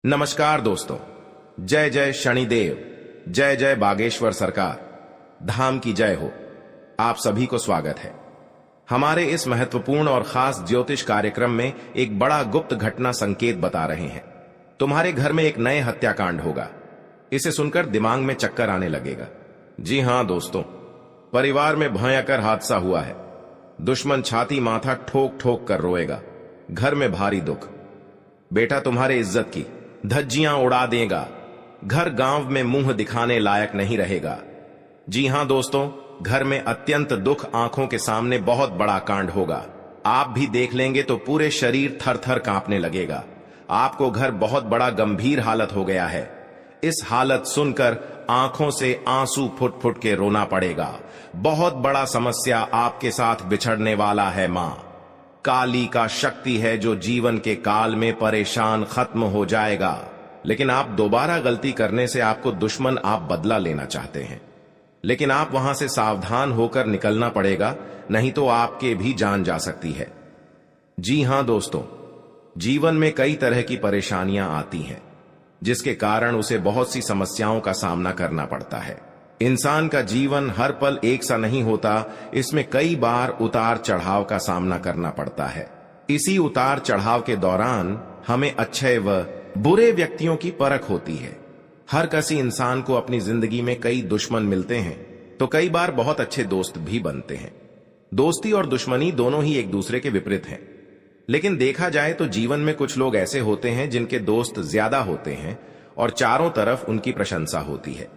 नमस्कार दोस्तों, जय जय शनिदेव, जय जय बागेश्वर सरकार, धाम की जय हो। आप सभी को स्वागत है। हमारे इस महत्वपूर्ण और खास ज्योतिष कार्यक्रम में एक बड़ा गुप्त घटना संकेत बता रहे हैं। तुम्हारे घर में एक नए हत्याकांड होगा। इसे सुनकर दिमाग में चक्कर आने लगेगा। जी हां दोस्तों, परिवार में भयंकर हादसा हुआ है। दुश्मन छाती माथा ठोक ठोक कर रोएगा। घर में भारी दुख। बेटा तुम्हारे इज्जत की धज्जियां उड़ा देगा। घर गांव में मुंह दिखाने लायक नहीं रहेगा। जी हां दोस्तों, घर में अत्यंत दुख आंखों के सामने बहुत बड़ा कांड होगा। आप भी देख लेंगे तो पूरे शरीर थर थर कांपने लगेगा। आपको घर बहुत बड़ा गंभीर हालत हो गया है। इस हालत सुनकर आंखों से आंसू फुट फुट के रोना पड़ेगा। बहुत बड़ा समस्या आपके साथ बिछड़ने वाला है। मां काली का शक्ति है जो जीवन के काल में परेशान खत्म हो जाएगा। लेकिन आप दोबारा गलती करने से आपको दुश्मन आप बदला लेना चाहते हैं, लेकिन आप वहां से सावधान होकर निकलना पड़ेगा, नहीं तो आपके भी जान जा सकती है। जी हां दोस्तों, जीवन में कई तरह की परेशानियां आती हैं, जिसके कारण उसे बहुत सी समस्याओं का सामना करना पड़ता है। इंसान का जीवन हर पल एक सा नहीं होता। इसमें कई बार उतार चढ़ाव का सामना करना पड़ता है। इसी उतार चढ़ाव के दौरान हमें अच्छे व बुरे व्यक्तियों की परख होती है। हर किसी इंसान को अपनी जिंदगी में कई दुश्मन मिलते हैं, तो कई बार बहुत अच्छे दोस्त भी बनते हैं। दोस्ती और दुश्मनी दोनों ही एक दूसरे के विपरीत हैं। लेकिन देखा जाए तो जीवन में कुछ लोग ऐसे होते हैं जिनके दोस्त ज्यादा होते हैं और चारों तरफ उनकी प्रशंसा होती है।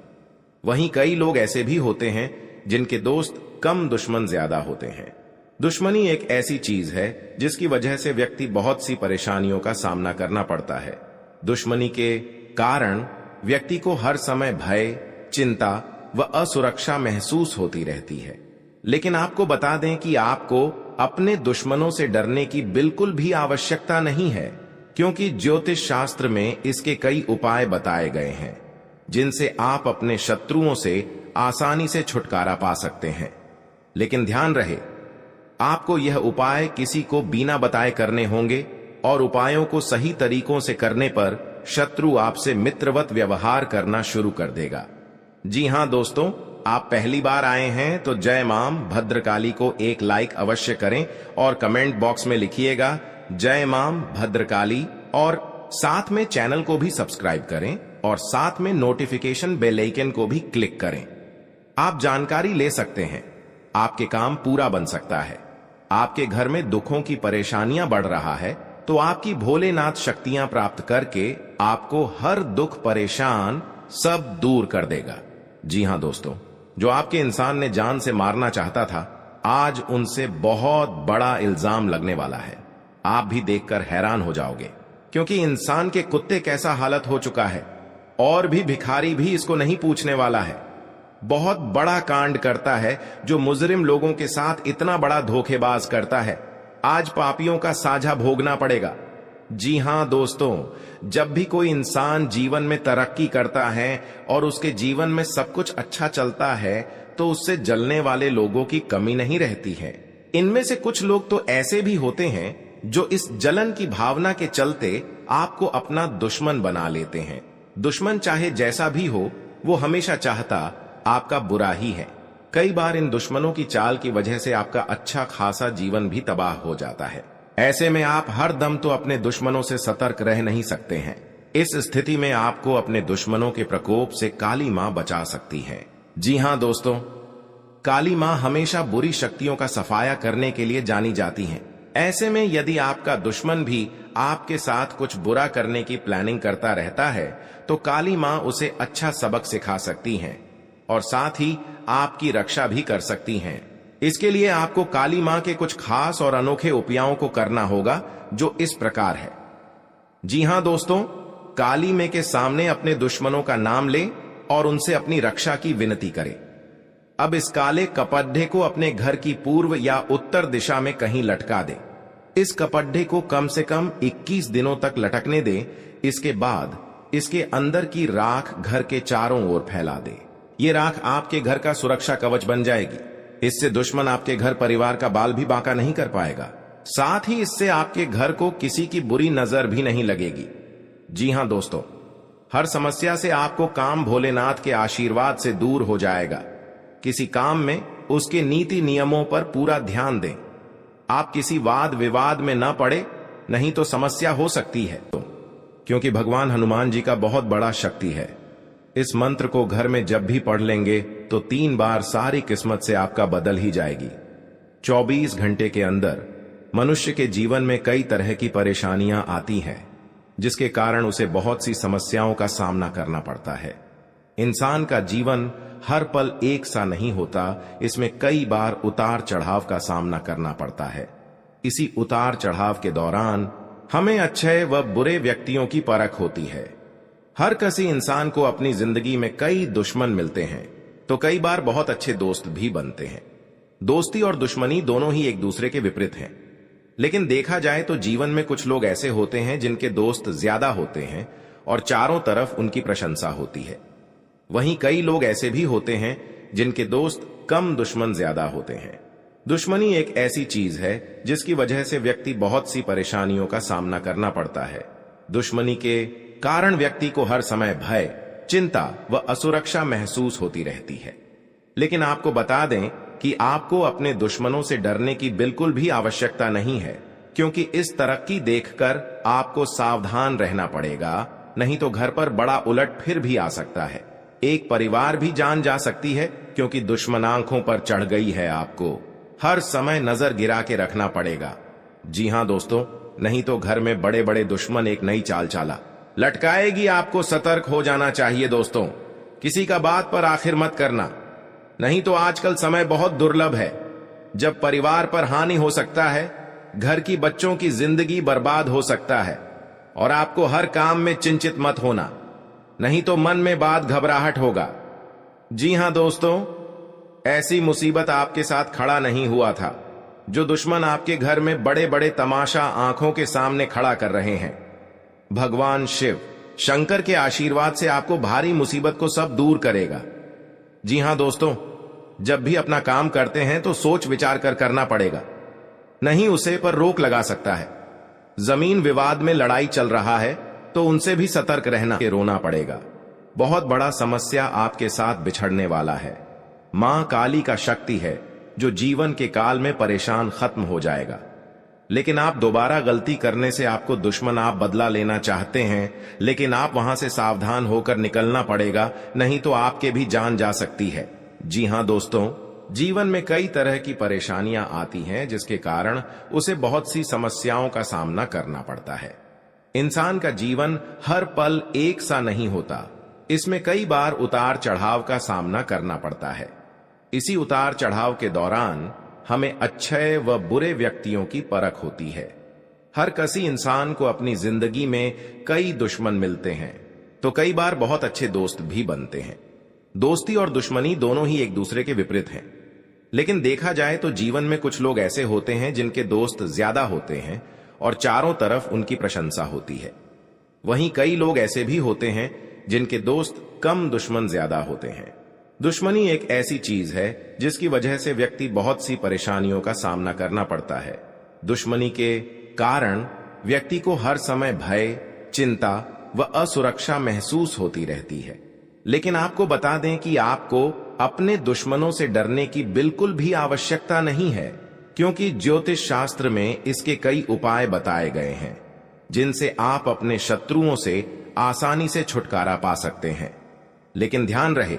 वहीं कई लोग ऐसे भी होते हैं जिनके दोस्त कम, दुश्मन ज्यादा होते हैं। दुश्मनी एक ऐसी चीज है जिसकी वजह से व्यक्ति बहुत सी परेशानियों का सामना करना पड़ता है। दुश्मनी के कारण व्यक्ति को हर समय भय, चिंता व असुरक्षा महसूस होती रहती है। लेकिन आपको बता दें कि आपको अपने दुश्मनों से डरने की बिल्कुल भी आवश्यकता नहीं है, क्योंकि ज्योतिष शास्त्र में इसके कई उपाय बताए गए हैं, जिनसे आप अपने शत्रुओं से आसानी से छुटकारा पा सकते हैं। लेकिन ध्यान रहे, आपको यह उपाय किसी को बिना बताए करने होंगे और उपायों को सही तरीकों से करने पर शत्रु आपसे मित्रवत व्यवहार करना शुरू कर देगा। जी हां दोस्तों, आप पहली बार आए हैं तो जय मां भद्रकाली को एक लाइक अवश्य करें और कमेंट बॉक्स में लिखिएगा जय मां भद्रकाली, और साथ में चैनल को भी सब्सक्राइब करें और साथ में नोटिफिकेशन बेल आइकन को भी क्लिक करें। आप जानकारी ले सकते हैं, आपके काम पूरा बन सकता है। आपके घर में दुखों की परेशानियां बढ़ रहा है तो आपकी भोलेनाथ शक्तियां प्राप्त करके आपको हर दुख परेशान सब दूर कर देगा। जी हां दोस्तों, जो आपके इंसान ने जान से मारना चाहता था, आज उनसे बहुत बड़ा इल्जाम लगने वाला है। आप भी देखकर हैरान हो जाओगे, क्योंकि इंसान के कुत्ते कैसा हालत हो चुका है और भी भिखारी भी इसको नहीं पूछने वाला है। बहुत बड़ा कांड करता है जो मुजरिम लोगों के साथ इतना बड़ा धोखेबाज करता है। आज पापियों का साझा भोगना पड़ेगा। जी हां दोस्तों, जब भी कोई इंसान जीवन में तरक्की करता है और उसके जीवन में सब कुछ अच्छा चलता है, तो उससे जलने वाले लोगों की कमी नहीं रहती है। इनमें से कुछ लोग तो ऐसे भी होते हैं जो इस जलन की भावना के चलते आपको अपना दुश्मन बना लेते हैं। दुश्मन चाहे जैसा भी हो, वो हमेशा चाहता आपका बुरा ही है। कई बार इन दुश्मनों की चाल की वजह से आपका अच्छा खासा जीवन भी तबाह हो जाता है। ऐसे में आप हर दम तो अपने दुश्मनों से सतर्क रह नहीं सकते हैं। इस स्थिति में आपको अपने दुश्मनों के प्रकोप से काली मां बचा सकती है। जी हां दोस्तों, काली मां हमेशा बुरी शक्तियों का सफाया करने के लिए जानी जाती हैं। ऐसे में यदि आपका दुश्मन भी आपके साथ कुछ बुरा करने की प्लानिंग करता रहता है, तो काली मां उसे अच्छा सबक सिखा सकती हैं और साथ ही आपकी रक्षा भी कर सकती हैं। इसके लिए आपको काली मां के कुछ खास और अनोखे उपायों को करना होगा, जो इस प्रकार है। जी हां दोस्तों, काली मां के सामने अपने दुश्मनों का नाम ले और उनसे अपनी रक्षा की विनती करें। अब इस काले कपड्ढे को अपने घर की पूर्व या उत्तर दिशा में कहीं लटका दे। इस कपड्ढे को कम से कम 21 दिनों तक लटकने दे। इसके बाद इसके अंदर की राख घर के चारों ओर फैला दे। ये राख आपके घर का सुरक्षा कवच बन जाएगी। इससे दुश्मन आपके घर परिवार का बाल भी बांका नहीं कर पाएगा। साथ ही इससे आपके घर को किसी की बुरी नजर भी नहीं लगेगी। जी हां दोस्तों, हर समस्या से आपको काम भोलेनाथ के आशीर्वाद से दूर हो जाएगा। किसी काम में उसके नीति नियमों पर पूरा ध्यान दें। आप किसी वाद विवाद में न पड़े, नहीं तो समस्या हो सकती है। क्योंकि भगवान हनुमान जी का बहुत बड़ा शक्ति है। इस मंत्र को घर में जब भी पढ़ लेंगे तो 3 बार सारी किस्मत से आपका बदल ही जाएगी। 24 घंटे के अंदर मनुष्य के जीवन में कई तरह की परेशानियां आती हैं, जिसके कारण उसे बहुत सी समस्याओं का सामना करना पड़ता है। इंसान का जीवन हर पल एक सा नहीं होता, इसमें कई बार उतार चढ़ाव का सामना करना पड़ता है। इसी उतार चढ़ाव के दौरान हमें अच्छे व बुरे व्यक्तियों की परख होती है। हर किसी इंसान को अपनी जिंदगी में कई दुश्मन मिलते हैं, तो कई बार बहुत अच्छे दोस्त भी बनते हैं। दोस्ती और दुश्मनी दोनों ही एक दूसरे के विपरीत हैं। लेकिन देखा जाए तो जीवन में कुछ लोग ऐसे होते हैं जिनके दोस्त ज्यादा होते हैं और चारों तरफ उनकी प्रशंसा होती है। वहीं कई लोग ऐसे भी होते हैं जिनके दोस्त कम, दुश्मन ज्यादा होते हैं। दुश्मनी एक ऐसी चीज है जिसकी वजह से व्यक्ति बहुत सी परेशानियों का सामना करना पड़ता है। दुश्मनी के कारण व्यक्ति को हर समय भय, चिंता व असुरक्षा महसूस होती रहती है। लेकिन आपको बता दें कि आपको अपने दुश्मनों से डरने की बिल्कुल भी आवश्यकता नहीं है, क्योंकि इस तरक्की देखकर आपको सावधान रहना पड़ेगा, नहीं तो घर पर बड़ा उलट फिर भी आ सकता है। एक परिवार भी जान जा सकती है, क्योंकि दुश्मन आंखों पर चढ़ गई है। आपको हर समय नजर गिरा के रखना पड़ेगा। जी हां दोस्तों, नहीं तो घर में बड़े बड़े दुश्मन एक नई चाल चाला लटकाएगी। आपको सतर्क हो जाना चाहिए दोस्तों। किसी का बात पर आखिर मत करना, नहीं तो आजकल समय बहुत दुर्लभ है जब परिवार पर हानि हो सकता है, घर की बच्चों की जिंदगी बर्बाद हो सकता है। और आपको हर काम में चिंतित मत होना, नहीं तो मन में बात घबराहट होगा। जी हां दोस्तों, ऐसी मुसीबत आपके साथ खड़ा नहीं हुआ था जो दुश्मन आपके घर में बड़े बड़े तमाशा आंखों के सामने खड़ा कर रहे हैं। भगवान शिव शंकर के आशीर्वाद से आपको भारी मुसीबत को सब दूर करेगा। जी हां दोस्तों, जब भी अपना काम करते हैं तो सोच विचार कर करना पड़ेगा, नहीं उसे पर रोक लगा सकता है। जमीन विवाद में लड़ाई चल रहा है तो उनसे भी सतर्क रहना के रोना पड़ेगा। बहुत बड़ा समस्या आपके साथ बिछड़ने वाला है। मां काली का शक्ति है जो जीवन के काल में परेशान खत्म हो जाएगा। लेकिन आप दोबारा गलती करने से आपको दुश्मन, आप बदला लेना चाहते हैं, लेकिन आप वहां से सावधान होकर निकलना पड़ेगा, नहीं तो आपके भी जान जा सकती है। जी हां दोस्तों, जीवन में कई तरह की परेशानियां आती हैं, जिसके कारण उसे बहुत सी समस्याओं का सामना करना पड़ता है। इंसान का जीवन हर पल एक सा नहीं होता, इसमें कई बार उतार चढ़ाव का सामना करना पड़ता है। इसी उतार चढ़ाव के दौरान हमें अच्छे व बुरे व्यक्तियों की परख होती है। हर किसी इंसान को अपनी जिंदगी में कई दुश्मन मिलते हैं, तो कई बार बहुत अच्छे दोस्त भी बनते हैं। दोस्ती और दुश्मनी दोनों ही एक दूसरे के विपरीत हैं। लेकिन देखा जाए तो जीवन में कुछ लोग ऐसे होते हैं जिनके दोस्त ज्यादा होते हैं और चारों तरफ उनकी प्रशंसा होती है। वहीं कई लोग ऐसे भी होते हैं जिनके दोस्त कम, दुश्मन ज्यादा होते हैं। दुश्मनी एक ऐसी चीज है जिसकी वजह से व्यक्ति बहुत सी परेशानियों का सामना करना पड़ता है। दुश्मनी के कारण व्यक्ति को हर समय भय, चिंता व असुरक्षा महसूस होती रहती है। लेकिन आपको बता दें कि आपको अपने दुश्मनों से डरने की बिल्कुल भी आवश्यकता नहीं है, क्योंकि ज्योतिष शास्त्र में इसके कई उपाय बताए गए हैं, जिनसे आप अपने शत्रुओं से आसानी से छुटकारा पा सकते हैं। लेकिन ध्यान रहे,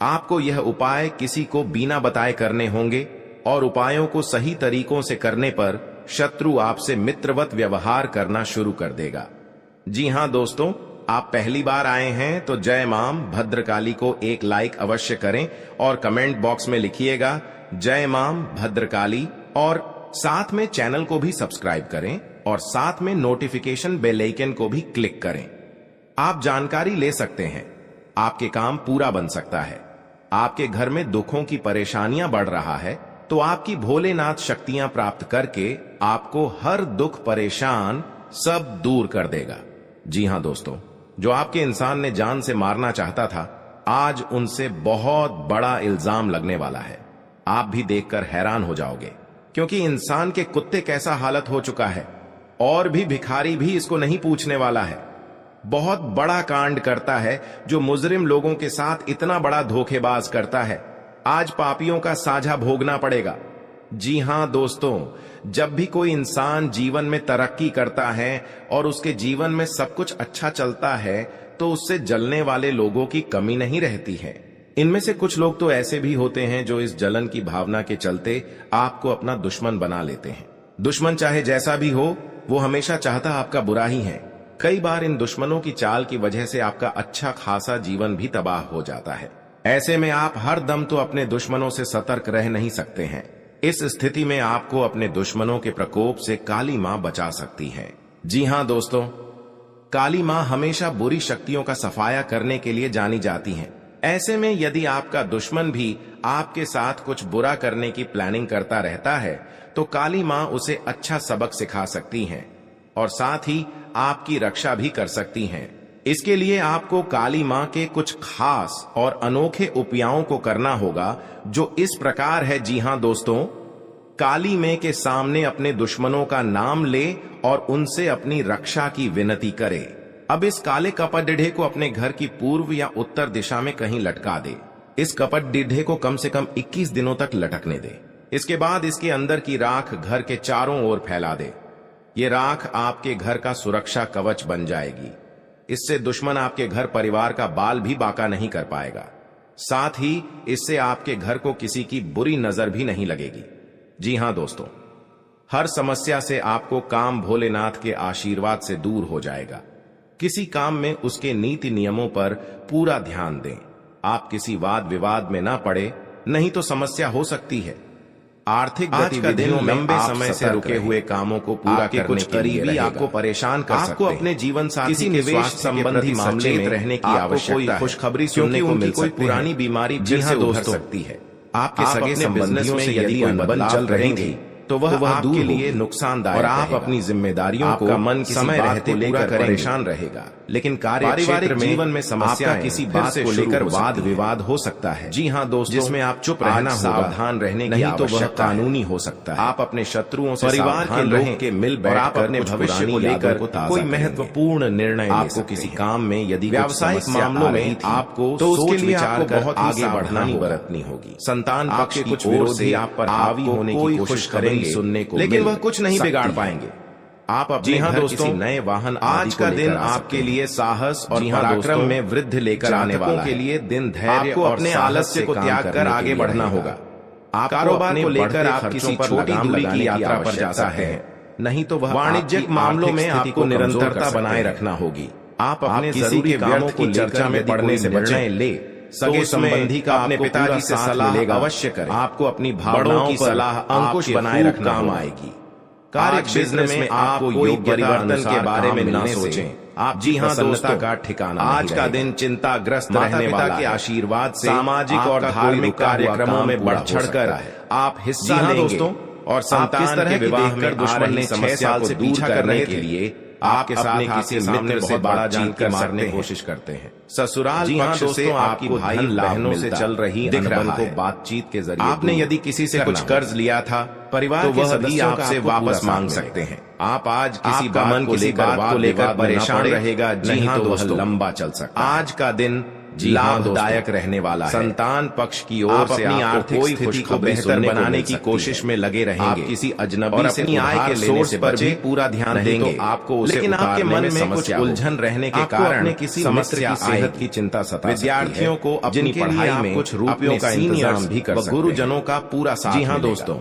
आपको यह उपाय किसी को बिना बताए करने होंगे और उपायों को सही तरीकों से करने पर शत्रु आपसे मित्रवत व्यवहार करना शुरू कर देगा। जी हां दोस्तों, आप पहली बार आए हैं तो जय मां भद्रकाली को एक लाइक अवश्य करें और कमेंट बॉक्स में लिखिएगा जय मां भद्रकाली, और साथ में चैनल को भी सब्सक्राइब करें और साथ में नोटिफिकेशन बेल आइकन को भी क्लिक करें। आप जानकारी ले सकते हैं, आपके काम पूरा बन सकता है। आपके घर में दुखों की परेशानियां बढ़ रहा है तो आपकी भोलेनाथ शक्तियां प्राप्त करके आपको हर दुख परेशान सब दूर कर देगा। जी हां दोस्तों, जो आपके इंसान ने जान से मारना चाहता था, आज उनसे बहुत बड़ा इल्जाम लगने वाला है। आप भी देखकर हैरान हो जाओगे, क्योंकि इंसान के कुत्ते कैसा हालत हो चुका है और भी भिखारी भी इसको नहीं पूछने वाला है। बहुत बड़ा कांड करता है जो मुजरिम लोगों के साथ इतना बड़ा धोखेबाज करता है। आज पापियों का साझा भोगना पड़ेगा। जी हां दोस्तों, जब भी कोई इंसान जीवन में तरक्की करता है और उसके जीवन में सब कुछ अच्छा चलता है तो उससे जलने वाले लोगों की कमी नहीं रहती है। इनमें से कुछ लोग तो ऐसे भी होते हैं जो इस जलन की भावना के चलते आपको अपना दुश्मन बना लेते हैं। दुश्मन चाहे जैसा भी हो, वो हमेशा चाहता आपका बुरा ही है। कई बार इन दुश्मनों की चाल की वजह से आपका अच्छा खासा जीवन भी तबाह हो जाता है। ऐसे में आप हर दम तो अपने दुश्मनों से सतर्क रह नहीं सकते हैं। इस स्थिति में आपको अपने दुश्मनों के प्रकोप से काली मां बचा सकती है। जी हां दोस्तों, काली मां हमेशा बुरी शक्तियों का सफाया करने के लिए जानी जाती हैं। ऐसे में यदि आपका दुश्मन भी आपके साथ कुछ बुरा करने की प्लानिंग करता रहता है तो काली मां उसे अच्छा सबक सिखा सकती हैं और साथ ही आपकी रक्षा भी कर सकती हैं। इसके लिए आपको काली मां के कुछ खास और अनोखे उपायों को करना होगा जो इस प्रकार है। जी हां दोस्तों, काली मां के सामने अपने दुश्मनों का नाम ले और उनसे अपनी रक्षा की विनती करे। अब इस काले कपट डिढ़े को अपने घर की पूर्व या उत्तर दिशा में कहीं लटका दे। इस कपट डिढ़े को कम से कम 21 दिनों तक लटकने दे। इसके बाद इसके अंदर की राख घर के चारों ओर फैला दे। ये राख आपके घर का सुरक्षा कवच बन जाएगी। इससे दुश्मन आपके घर परिवार का बाल भी बाका नहीं कर पाएगा। साथ ही इससे आपके घर को किसी की बुरी नजर भी नहीं लगेगी। जी हां दोस्तों, हर समस्या से आपको काम भोलेनाथ के आशीर्वाद से दूर हो जाएगा। किसी काम में उसके नीति नियमों पर पूरा ध्यान दें। आप किसी वाद विवाद में ना पड़े, नहीं तो समस्या हो सकती है। आर्थिक गतिविधियों में लंबे समय से रुके हुए कामों को पूरा करने कुछ करीबी आपको परेशान कर सकते हैं। आपको अपने जीवन साथी किसी निवेश संबंधी मामले में रहने की आवश्यकता है। खुशखबरी सुनने को मिल सकती है। कोई पुरानी बीमारी फिर से उभर सकती है। आपके सगे संबंधियों से यदि अनबन चल रहेंगे तो वह आपके लिए नुकसानदायक और आप अपनी जिम्मेदारियों को मन समय रहते लेकर परेशान रहेगा। लेकिन पारिवारिक जीवन में समस्या किसी बात को लेकर वाद विवाद हो सकता है। जी हां दोस्तों, जिसमें आप चुप रहना, सावधान रहने की आवश्यकता है। नहीं तो वह कानूनी हो सकता है। आप अपने शत्रुओं से परिवार के लोग के मिल बैठ कर भविष्य को लेकर कोई महत्वपूर्ण निर्णय आपको किसी काम में यदि व्यावसायिक मामलों में आपको तो उसके लिए आपको बहुत आगे बढ़ानी बरतनी होगी। संतान पक्ष की कुछ विरोधी आप पर हावी होने की कोशिश करेंगे सुनने को, लेकिन वह कुछ नहीं बिगाड़ पाएंगे। आप अपने घर दोस्तों नए वाहन आज का दिन आपके लिए साहस और पराक्रम में वृद्धि लेकर आने वाला के लिए दिन धैर्य और अपने आलस्य को त्याग कर आगे बढ़ना होगा। आप कारोबार को लेकर आप किसी छोटी दूरी की यात्रा पर जा सकते हैं, नहीं तो वह वाणिज्यिक मामलों में आपको निरंतरता बनाए रखना होगी। आप अपने जरूरी कामों की चर्चा में पड़ने से बचें। ले सगे संबंधी का अपने पिताजी से सलाह अवश्य करें। आपको अपनी भावनाओं की सलाह अंकुश बनाए रखना काम आएगी। कार्य बिजनेस में आपको कोई परिवर्तन के बारे में न सोचें। आप जी हां दोस्तों का ठिकाना आज का दिन चिंताग्रस्त रहने वाला के आशीर्वाद से सामाजिक और धार्मिक कार्यक्रमों में बढ़ चढ़कर आप हिस्सा लेंगे दोस्तों। और संतान के विवाह में दुश्मन ने 6 साल से दूर करने के लिए आपके साथ किसी मित्र से बड़ा जानकर मारने की कोशिश करते हैं। ससुराल पक्ष से आपकी भाई बहनों से चल रही अनबन को बातचीत के जरिए आपने यदि किसी से कुछ कर्ज लिया था, परिवार के सदस्य आपसे वापस मांग सकते हैं। आप आज किसी बात को लेकर परेशान रहेगा, नहीं तो वह लंबा चल सकता। आज का दिन लाभदायक रहने वाला है। संतान पक्ष की ओर से अपनी आर्थिक स्थिति को बेहतर बनाने की कोशिश में लगे रहेंगे। आप किसी अजनबी से अपनी आय के सोर्स पर भी पूरा ध्यान देंगे तो आपको, लेकिन आपके मन में कुछ उलझन रहने के कारण किसी समस्या की सेहत की चिंता सताती है। विद्यार्थियों को अपनी पढ़ाई में कुछ रुपयों का इंतजाम भी कर सकते हैं। गुरुजनों का पूरा साथ। जी हां दोस्तों,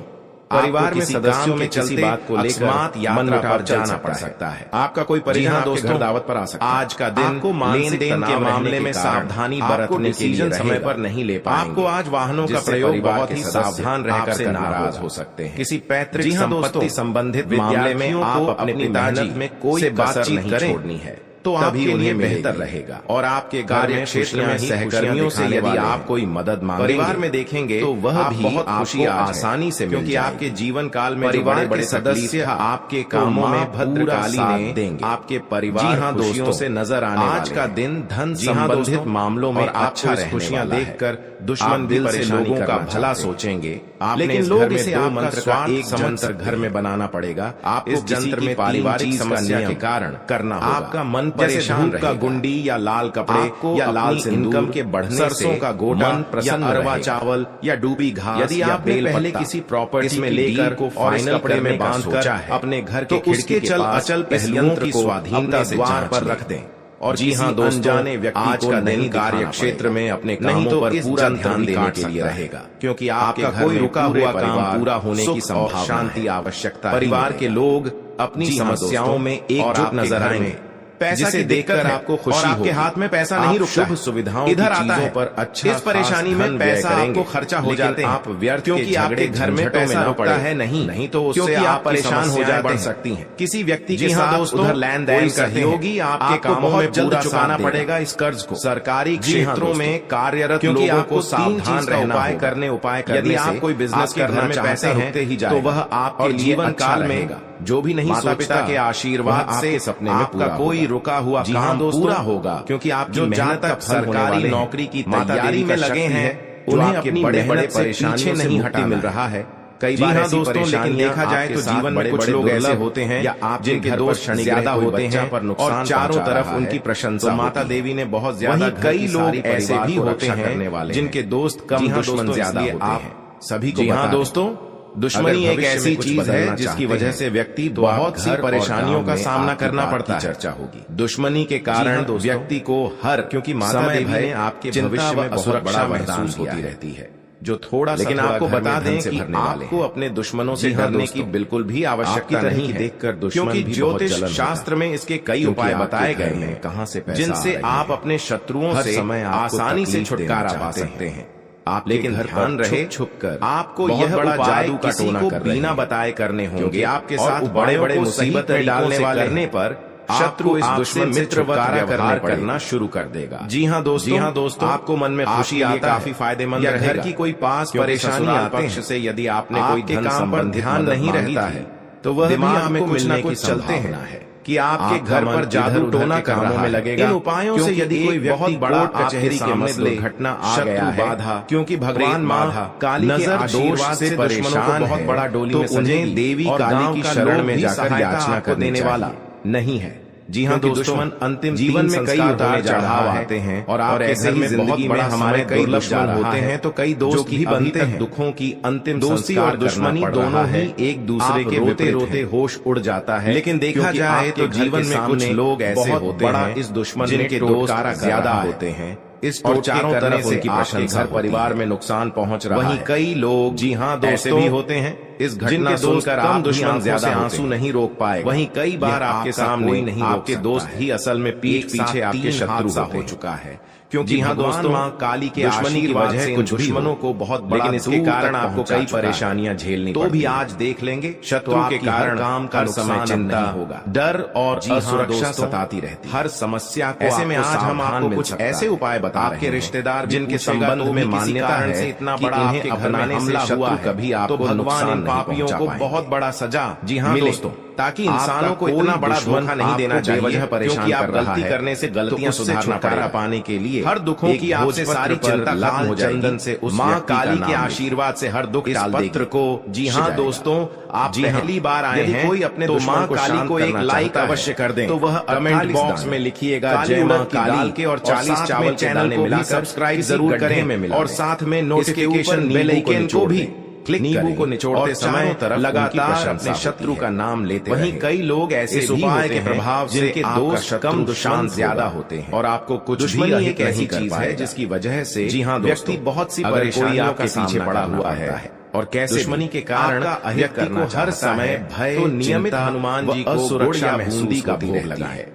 परिवार में सदस्यों में चलती बात को लेकर यात्रा पर जाना पड़ सकता है। आपका कोई परिजन दोस्तों दावत पर आ सकता है। आज का दिन आपको लेन देन के मामले में सावधानी बरतने के लिए समय पर नहीं ले पाएंगे। आपको आज वाहनों का प्रयोग बहुत ही सावधान रहकर नाराज हो सकते हैं। किसी पैतृक संपत्ति संबंधित मामले में आप अपने पिताजी में कोई बातचीत नहीं छोड़नी है तो तभी उन्हें बेहतर रहेगा। और आपके कार्य क्षेत्र में सहकर्मियों से यदि आप कोई मदद मांगेंगे, परिवार में देखेंगे तो वह भी बहुत खुशी आसानी से, क्योंकि आपके जीवन काल में परिवार बड़े सदस्य आपके कामों में भद्रकाली देंगे। आपके परिवार खुशियों से नजर आने आज का दिन धन संबंधित मामलों में अच्छा खुशियां देखकर दुश्मन दिल से लोगों का भला सोचेंगे। लेकिन लोग इसे आप मंत्र का एक जंतर घर में बनाना पड़ेगा। आप इस जंत्र में पारिवारिक समस्या के कारण करना होगा। आपका मन मन परेशान का गुंडी या लाल कपड़े या लाल इनकम के बढ़ने सरसों का गोटा प्रसन्न अरवा चावल या डूबी घास यदि आपने पहले किसी प्रॉपर्टी में लेकर को फाइनल कपड़े में बांधकर अपने घर के खिड़की के अचल पहलुओं की स्वाधीनता से द्वार पर रख दें। और जी हाँ दोस्तों, जाने व्यक्ति आज का नहीं कार्य क्षेत्र में अपने कामों पर पूरा ध्यान देने के लिए रहेगा, क्योंकि आपका कोई रुका हुआ काम पूरा होने की संभावना, शांति आवश्यकता, परिवार के लोग अपनी समस्याओं में एकजुट नजर आएंगे। पैसा जिसे देखकर आपको खुशी हो, आपके हाथ में पैसा नहीं रुकता है, सुविधाओं इधर आता है पर अच्छा इस परेशानी में पैसा आपको खर्चा हो जाते हैं आप व्यर्थ, क्योंकि आपके घर में पैसा रुकता है नहीं तो उससे आप परेशान हो जा सकती हैं। किसी व्यक्ति के साथ उधर लेन देन सहयोगी आपके कामों में जल्द चुकाना पड़ेगा इस कर्ज को। सरकारी क्षेत्रों में कार्यरत लोगों को सावधान रहना उपाय करने। यदि आप कोई बिजनेस करना चाहते हैं तो वह आपके जीवन काल में जो भी नहीं माता पिता के आशीर्वाद से सपने में आपका कोई रुका हुआ काम पूरा होगा, क्योंकि आप जो ज्यादातर सरकारी नौकरी की तैयारी में लगे हैं उन्हें अपनी बड़े परेशानियों नहीं हटा मिल रहा है। कई बार ऐसी परेशानियां देखा जाए तो जीवन में कुछ लोग ऐसे होते हैं या आप जिनके दोस्त ज्यादा होते हैं पर और चारों तरफ उनकी प्रशंसा। माता देवी ने बहुत ज्यादा, कई लोग ऐसे भी होते हैं जिनके दोस्त कम दुश्मन ज्यादा होते हैं। सभी को हाँ दोस्तों, दुश्मनी एक ऐसी चीज है जिसकी वजह से व्यक्ति बहुत सी परेशानियों का सामना करना पड़ता है। चर्चा होगी दुश्मनी के कारण व्यक्ति को हर, क्योंकि माता देवी ने आपके भविष्य में बहुत बड़ा महसूस होती रहती है जो थोड़ा, लेकिन आपको बता दें कि आपको अपने दुश्मनों से डरने की बिल्कुल भी आवश्यकता नहीं है, देखकर क्योंकि ज्योतिष शास्त्र में इसके कई उपाय बताए गए हैं कहां से जिनसे आप अपने शत्रुओं से आसानी से छुटकारा पा सकते हैं। आप लेकिन ध्यान रहे छुप कर आपको यह बड़ा जादू का टोना कर बिना बताए करने होंगे। आपके साथ बड़े बड़े मुसीबतें डालने वाले करने पर शत्रु इस दुश्मन से छुटकारा करना शुरू कर देगा। जी हाँ दोस्तों, आपको मन में खुशी आता काफी फायदेमंद है। घर की कोई पास परेशानी आते हैं से यदि आपने कोई धन काम पर ध्यान नहीं रहता है तो वह दिमाग में कुछ न कुछ चलते हैं कि आपके घर पर जादू टोना कामों में लगेगा। इन उपायों से यदि कोई बहुत बड़ा कचहरी के मसले घटना आ गया है, बाधा, क्योंकि भगवान माँ काली के आशीर्वाद से परेशान बहुत बड़ा डोली में उन्हें देवी काली की शरण में जाकर याचना देने वाला नहीं है। जी हाँ दोस्तों, दुश्मन अंतिम जीवन में कई उतार चढ़ाव आते हैं और ऐसे ही जिंदगी में हमारे कई दुश्मन होते हैं तो कई दोस्त भी बनते हैं। दुखों की अंतिम दोस्ती और दुश्मनी दोनों ही एक दूसरे के रोते रोते होश उड़ जाता है। लेकिन देखा जाए तो जीवन में कुछ लोग ऐसे होते हैं इस दुश्मन के दोस्त ज्यादा होते हैं। इस चारों तरफ उनकी प्रशंसा, परिवार में नुकसान पहुंच रहा है। वहीं कई लोग जी हाँ दोस्तों भी होते हैं इस घटना सुनकर आप दुश्मन ज्यादा आंसू नहीं रोक पाए। वहीं कई बार आपके सामने नहीं आपके दोस्त ही असल में पीठ पीछे आपके शत्रु हो चुका है, क्योंकि हाँ दोस्तों माँ काली के दुश्मनी की वजह से कुछ दुश्मनों को बहुत बड़ा, लेकिन इसके कारण आपको कई परेशानियां झेलनी तो भी आज देख लेंगे शत्रु के कारण काम का समय चिंता होगा, डर और असुरक्षा सताती रहती। हर समस्या को ऐसे में आज हम आपको कुछ ऐसे उपाय बता रहे हैं। आपके रिश्तेदार जिनके संबंध में मान्यता है से इतना बड़ा आपके घर में हमला हुआ कभी आपको भगवान पापियों को बहुत बड़ा सजा जी हाँ दोस्तों, ताकि इंसानों को इतना बड़ा धोखा नहीं देना चाहिए वजह परेशान कर रहा है। करने से गलतियां सुधारना पड़ेगा पाने के लिए हर दुखों की आपसे सारी चिंता खत्म हो जाएगी। चंदन से उस माँ काली के आशीर्वाद से हर दुख टाल देगी। पत्र को जी हाँ दोस्तों, आप पहली बार आए हैं कोई अपने तो माँ काली को एक लाइक अवश्य कर दें। तो वह कमेंट बॉक्स में लिखिएगा जय माँ काली के और 40 चावल चैनल को भी सब्सक्राइब जरूर करें और साथ में नोटिफिकेशन बेल आइकन को भी क्लिक नींबू को निचोड़ते समय लगातार अपने शत्रु का नाम लेते वहीं कई लोग ऐसे उपाय के प्रभाव से जिनके दोस्त कम दुश्मन ज्यादा होते हैं और आपको कुछ दुश्मनी एक ऐसी चीज है जिसकी वजह से जी हाँ व्यक्ति बहुत सी परेशानियों के पीछे पड़ा हुआ है और कैसे दुश्मनी के कारण व्यक्ति को हर समय भय, नियमित हनुमान जी को सुरक्षा महसूस का भोग लगा है।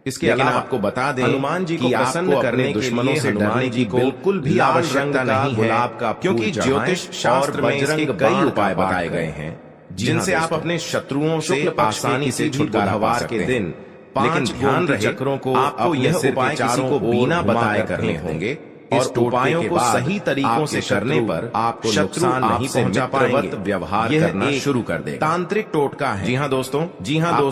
इसके अलावा आपको बता दें हनुमान जी को प्रसन्न करने दुश्मनों से डरने की बिल्कुल भी आवश्यकता नहीं है, क्योंकि ज्योतिष शास्त्र में इसके कई उपाय बताए गए हैं जिनसे आप अपने शत्रुओं से आसानी से छुटकारा के दिन। लेकिन ध्यान रहे चक्रों को आपको यह उपाय किसी को बिना बताए करने होंगे इस उपायों को सही तरीकों से करने पर आपको नुकसान नहीं पहुंचा पाएंगे, व्यवहार करना शुरू कर देगा। तांत्रिक टोटका है। जी हाँ दोस्तों,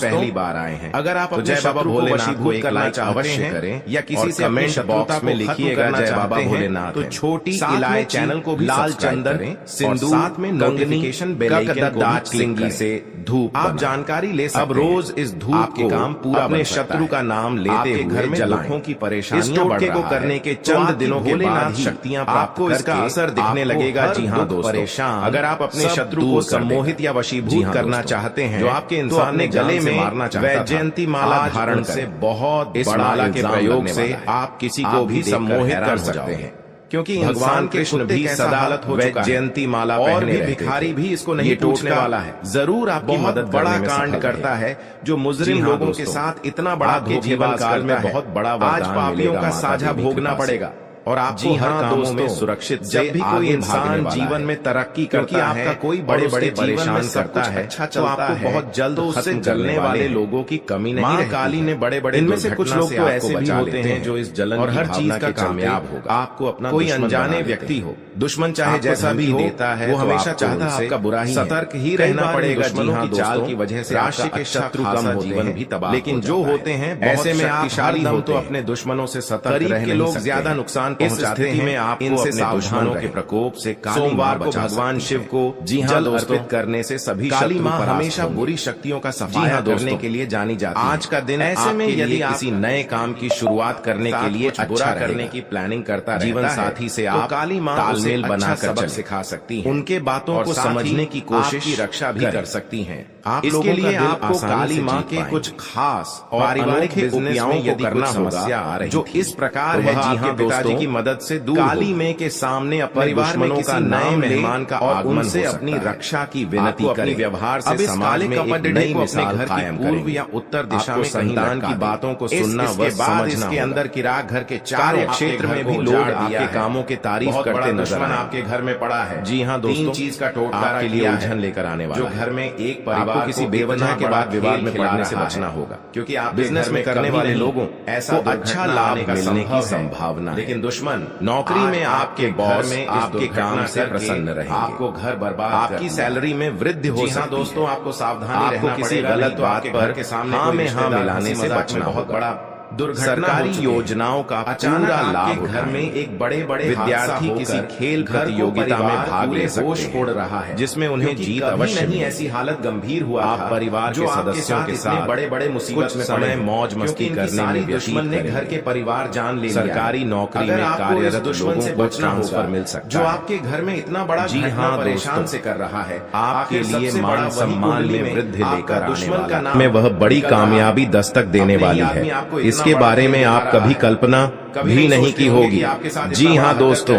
पहली बार आए हैं, अगर आप जय बाबा भोलेनाथ को करना चाहते हैं या किसी से कमेंट बॉक्स में लिखिएगा जय बाबा भोलेनाथ, तो छोटी इलायची, चैनल को भी लाल चंदन, सिंदूर, साथ में नोटिफिकेशन बेल आइकन को दांत से धूप आप जानकारी ले सकते हैं। अब रोज इस धूप के काम पूरा अपने शत्रु का नाम लेते हुए घर में दुखों की परेशानियां बढ़ रहा है। को करने के चंद दिनों के बाद शक्तियां आपको इसका असर दिखने लगेगा। जी हाँ दोस्तों, परेशान अगर आप अपने शत्रु को सम्मोहित या वशीभूत करना चाहते हैं, जो आपके इंसान ने गले में मारना चाहता है, वैजयंती माला धारण से बहुत इस माला के प्रयोग से आप किसी को भी सम्मोहित कर सकते हैं, क्योंकि भगवान कृष्ण भी सदा वैजयंती माला और भी भिखारी भी इसको नहीं टूटने वाला है। जरूर आपकी मदद बड़ा कांड करता है, जो मुजरिम लोगों के साथ इतना बड़ा जीवन काल में बहुत बड़ा आज पापियों का साझा भोगना पड़ेगा। और आपको हर कामों में सुरक्षित, जब भी कोई इंसान जीवन में तरक्की करता है, आपका कोई बड़े बड़े परेशान करता है, तो आपको बहुत जल्द उससे जलने वाले लोगों की कमी नहीं रहेगी। काली ने बड़े बड़े, इनमें से कुछ लोग तो ऐसे भी होते हैं जो इस जलन और हर चीज का कामयाब होगा। आपको अपना कोई अनजाने व्यक्ति हो, दुश्मन चाहे जैसा भी देता है, वो हमेशा चाहता है आपका बुरा ही, सतर्क ही रहना पड़ेगा। दुश्मनों की चाल की वजह से राशि के शत्रु कम होते हैं, जीवन भी तबाह, लेकिन जो होते हैं ऐसे में आप शक्तिशाली तो अपने दुश्मनों से सतर्क रहने लोग ज्यादा नुकसान इस स्थिति में आप इनसे सावधानों के प्रकोप से सोमवार को भगवान शिव को जल अर्पित करने से सभी काली मां हमेशा बुरी शक्तियों का सफाया करने के लिए जानी जाती है। आज का दिन ऐसे में यदि आप किसी नए काम की शुरुआत करने के लिए बुरा करने की प्लानिंग करता जीवन साथी से आप काली मां तालमेल बनाकर सबक सिखा सकती हैं, उनके बातों को समझने की कोशिश की रक्षा भी कर सकती हैं। आप इसके लिए आपको काली मां के कुछ खास और पारिवारिक उपायों को करना होगा, जो इस प्रकार है। जी हाँ, पिताजी की मदद से दूर काली मां के सामने अपने दुश्मनों का नए मेहमान का आगमन से अपनी रक्षा की विनती करें। व्यवहार से समाज में एक नई मिसाल कायम पूर्व या उत्तर दिशा में संतान की बातों को सुनना व समझना। इसके अंदर किराक घर के चारों क्षेत्र में भी लोग आपके कामों की तारीफ करते नजर आए। आपके घर में पड़ा है। जी हाँ दोस्तों, 3 चीज का टोटका के लिए उलझन लेकर आने वाला, जो घर में एक परिवार को किसी बेवजह के बाद विवाद में पड़ने से बचना होगा, क्योंकि आप बिजनेस में करने वाले लोगों ऐसा अच्छा लाभ मिलने की संभावना है। लेकिन दुश्मन नौकरी में आपके बॉस में आपके काम से प्रसन्न रहेंगे, आपको घर बर्बाद, आपकी सैलरी में वृद्धि हो सकती है। दोस्तों, आपको सावधानी रहना पड़ेगा, किसी गलत बात पर के सामने हाँ में हाँ मिलाने से बचना। बहुत बड़ा सरकारी योजनाओं का पूरा लाभ घर में एक बड़े बड़े विद्यार्थी किसी खेल प्रतियोगिता में भाग ले सकते हैं, रहा है जिसमें उन्हें जीत अवश्य नहीं। ऐसी हालत गंभीर हुआ, आप परिवार के सदस्यों के साथ बड़े बड़े मुसीबत में समय मौज मस्ती करने में दुश्मन ने घर के परिवार जान ले। सरकारी नौकरी में कार्यरत दुश्मन से बचना ट्रांसफर मिल सकता है, जो आपके घर में इतना बड़ा जी हाँ परेशान से कर रहा है। आपके लिए मान सम्मान में वृद्धि लेकर दुश्मन का नाम में वह बड़ी कामयाबी दस्तक देने वाली है। इसके बारे में आप कभी कल्पना भी नहीं की होगी। जी हाँ दोस्तों,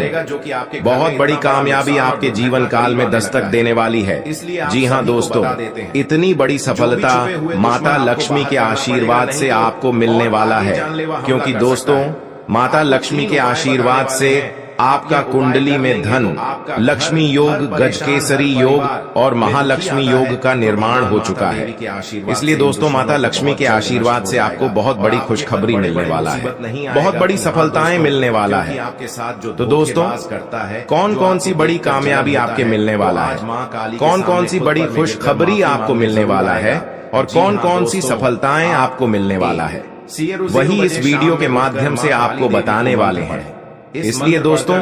बहुत बड़ी कामयाबी आपके जीवन काल में दस्तक देने वाली है। जी हाँ दोस्तों, इतनी बड़ी सफलता माता लक्ष्मी के आशीर्वाद से आपको मिलने वाला है, क्योंकि दोस्तों माता लक्ष्मी के आशीर्वाद से आपका कुंडली में धन, लक्ष्मी योग, गजकेसरी योग और महालक्ष्मी योग का निर्माण हो चुका है। इसलिए दोस्तों, माता लक्ष्मी के आशीर्वाद से आपको बहुत बड़ी खुशखबरी मिलने वाला है, बहुत बड़ी सफलताएं मिलने वाला है। तो दोस्तों, कौन कौन सी बड़ी कामयाबी आपके मिलने वाला है, कौन कौन सी बड़ी खुशखबरी आपको मिलने वाला है और कौन कौन सी सफलताएं आपको मिलने वाला है, वही इस वीडियो के माध्यम से आपको बताने वाले हैं। इसलिए दोस्तों,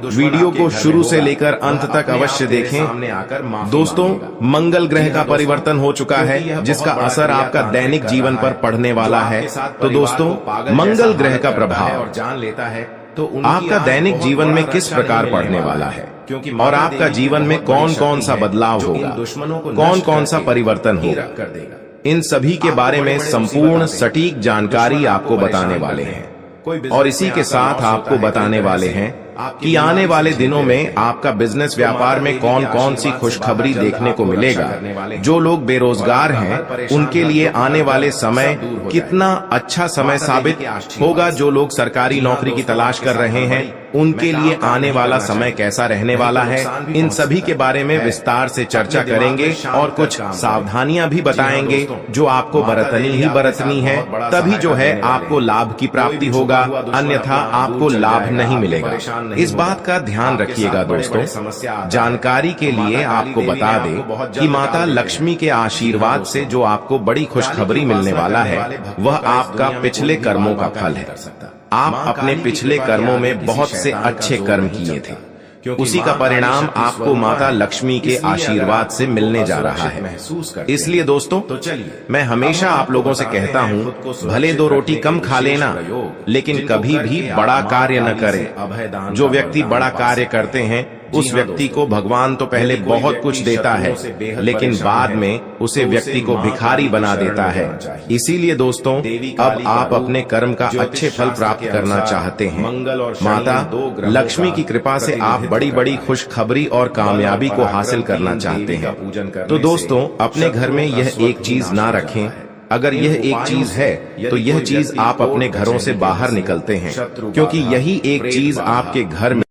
वीडियो को शुरू से लेकर अंत तक अवश्य देखें। दोस्तों, मंगल ग्रह का परिवर्तन हो चुका है, जिसका असर आपका दैनिक जीवन पर पड़ने वाला है। तो दोस्तों, मंगल ग्रह का प्रभाव जान लेता है तो आपका दैनिक जीवन में किस प्रकार पड़ने वाला है, और आपका जीवन में कौन कौन सा बदलाव होगा, कौन कौन सा परिवर्तन होगा, इन सभी के बारे में संपूर्ण सटीक जानकारी आपको बताने वाले हैं। और इसी के साथ आपको बताने वाले हैं कि आने वाले दिनों में आपका बिजनेस व्यापार में कौन कौन सी खुशखबरी देखने को मिलेगा। जो लोग बेरोजगार हैं, उनके लिए आने वाले समय कितना अच्छा समय साबित होगा। जो लोग सरकारी नौकरी की तलाश कर रहे हैं, उनके लिए आने वाला समय कैसा रहने वाला है, इन सभी के बारे में विस्तार से चर्चा करेंगे और कुछ सावधानियां भी बताएंगे जो आपको बरतनी ही बरतनी है, तभी जो है आपको लाभ की प्राप्ति होगा, अन्यथा आपको लाभ नहीं मिलेगा। इस बात का ध्यान रखिएगा दोस्तों। जानकारी के लिए आपको बता दें कि माता लक्ष्मी के आशीर्वाद से जो आपको बड़ी खुशखबरी मिलने वाला है वह आपका पिछले कर्मों का फल है। आप अपने पिछले कर्मों में बहुत से अच्छे कर्म किए थे, उसी का परिणाम आपको माता लक्ष्मी के आशीर्वाद से मिलने जा रहा है। इसलिए दोस्तों, तो चलिए मैं हमेशा आप लोगों से कहता हूँ, भले 2 रोटी कम खा लेना, लेकिन कभी भी बड़ा कार्य न करें। जो व्यक्ति बड़ा कार्य करते हैं उस व्यक्ति को भगवान तो पहले बहुत कुछ देता है, लेकिन बाद में उसे व्यक्ति को भिखारी बना देता है। इसीलिए दोस्तों, अब आप अपने कर्म का अच्छे फल प्राप्त करना चाहते हैं, माता लक्ष्मी की कृपा से आप बड़ी बड़ी खुशखबरी और कामयाबी को हासिल करना चाहते हैं, तो दोस्तों अपने घर में यह एक चीज ना रखें। अगर यह एक चीज है तो यह चीज आप अपने घरों से बाहर निकलते हैं, क्योंकि यही एक चीज आपके घर में